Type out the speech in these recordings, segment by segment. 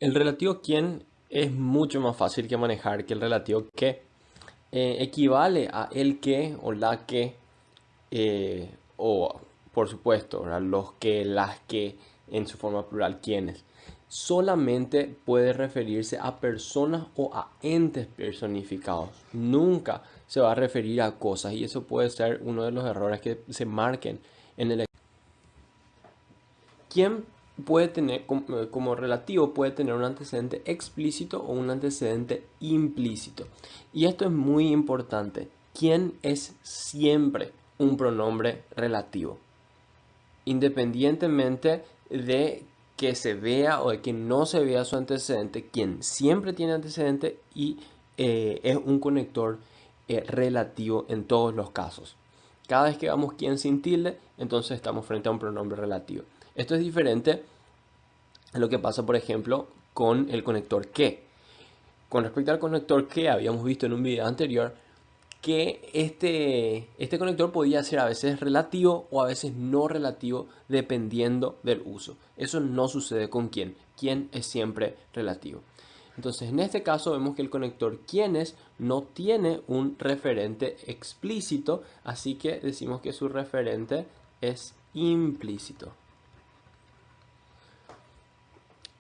El relativo quién es mucho más fácil que manejar que el relativo qué. Equivale a el que o la que, o por supuesto, ¿verdad? Los que, las que, en su forma plural, quienes. Solamente puede referirse a personas o a entes personificados. Nunca se va a referir a cosas y eso puede ser uno de los errores que se marquen en el. ¿Quién puede tener como relativo puede tener un antecedente explícito o un antecedente implícito? Y esto es muy importante. ¿Quién es siempre un pronombre relativo? Independientemente de que se vea o de que no se vea su antecedente, quien siempre tiene antecedente y es un conector relativo en todos los casos. Cada vez que vamos quien sin tilde, entonces estamos frente a un pronombre relativo. Esto es diferente a lo que pasa, por ejemplo, con el conector que. Con respecto al conector que habíamos visto en un video anterior, que este conector podía ser a veces relativo o a veces no relativo dependiendo del uso. Eso no sucede con quién. Quién es siempre relativo. Entonces, en este caso vemos que el conector quienes no tiene un referente explícito, así que decimos que su referente es implícito.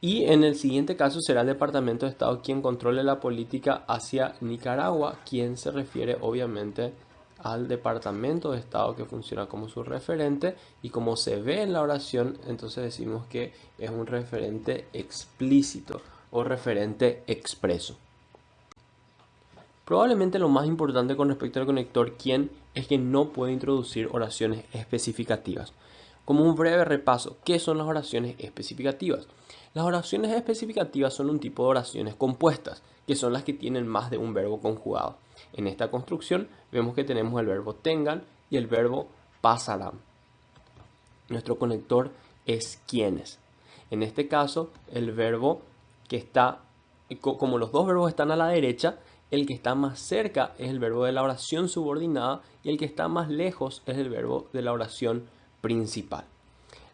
Y en el siguiente caso será el Departamento de Estado quien controle la política hacia Nicaragua, quien se refiere obviamente al Departamento de Estado que funciona como su referente y como se ve en la oración, entonces decimos que es un referente explícito o referente expreso. Probablemente lo más importante con respecto al conector quien es que no puede introducir oraciones especificativas. Como un breve repaso, ¿qué son las oraciones especificativas? Las oraciones especificativas son un tipo de oraciones compuestas, que son las que tienen más de un verbo conjugado. En esta construcción vemos que tenemos el verbo tengan y el verbo pasarán. Nuestro conector es quienes. En este caso, el verbo que está, como los dos verbos están a la derecha, el que está más cerca es el verbo de la oración subordinada y el que está más lejos es el verbo de la oración principal.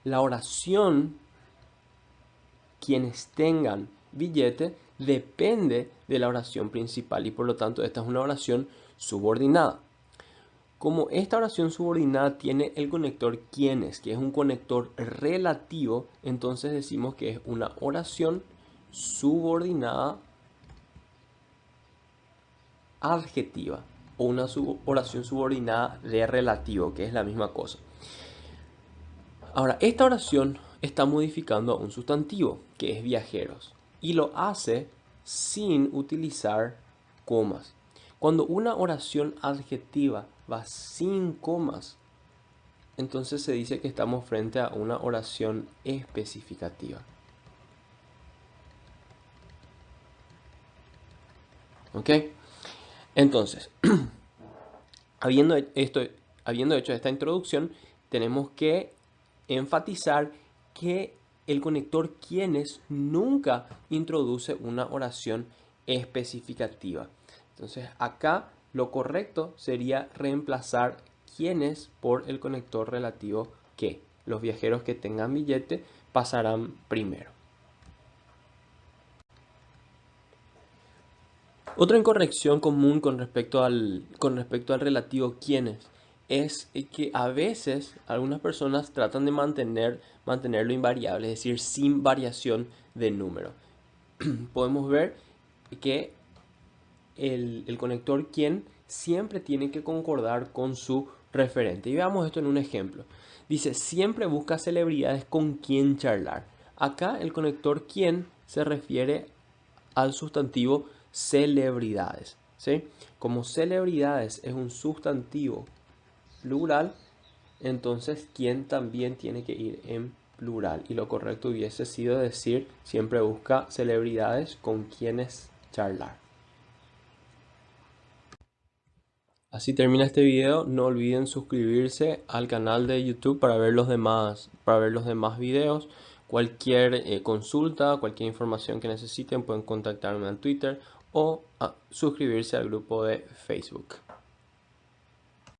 La oración, quienes tengan billete, depende de la oración principal y por lo tanto esta es una oración subordinada. Como esta oración subordinada tiene el conector quienes, que es un conector relativo, entonces decimos que es una oración subordinada adjetiva o una oración subordinada de relativo, que es la misma cosa. Ahora, esta oración está modificando a un sustantivo, que es viajeros, y lo hace sin utilizar comas. Cuando una oración adjetiva va sin comas, entonces se dice que estamos frente a una oración especificativa. ¿Ok? Entonces, habiendo, esto, habiendo hecho esta introducción, tenemos que enfatizar que el conector quienes nunca introduce una oración especificativa. Entonces, acá lo correcto sería reemplazar quienes por el conector relativo que. Los viajeros que tengan billete pasarán primero. Otra incorrección común con respecto al relativo quienes es que a veces algunas personas tratan de mantenerlo invariable, es decir, sin variación de número. Podemos ver que el conector quien siempre tiene que concordar con su referente. Y veamos esto en un ejemplo. Dice, siempre busca celebridades con quien charlar. Acá el conector quien se refiere al sustantivo celebridades, ¿sí? Como celebridades es un sustantivo plural, entonces quien también tiene que ir en plural. Y lo correcto hubiese sido decir, siempre busca celebridades con quienes charlar. Así termina este video. No olviden suscribirse al canal de YouTube para ver los demás videos. Cualquier consulta, cualquier información que necesiten pueden contactarme en Twitter o suscribirse al grupo de Facebook.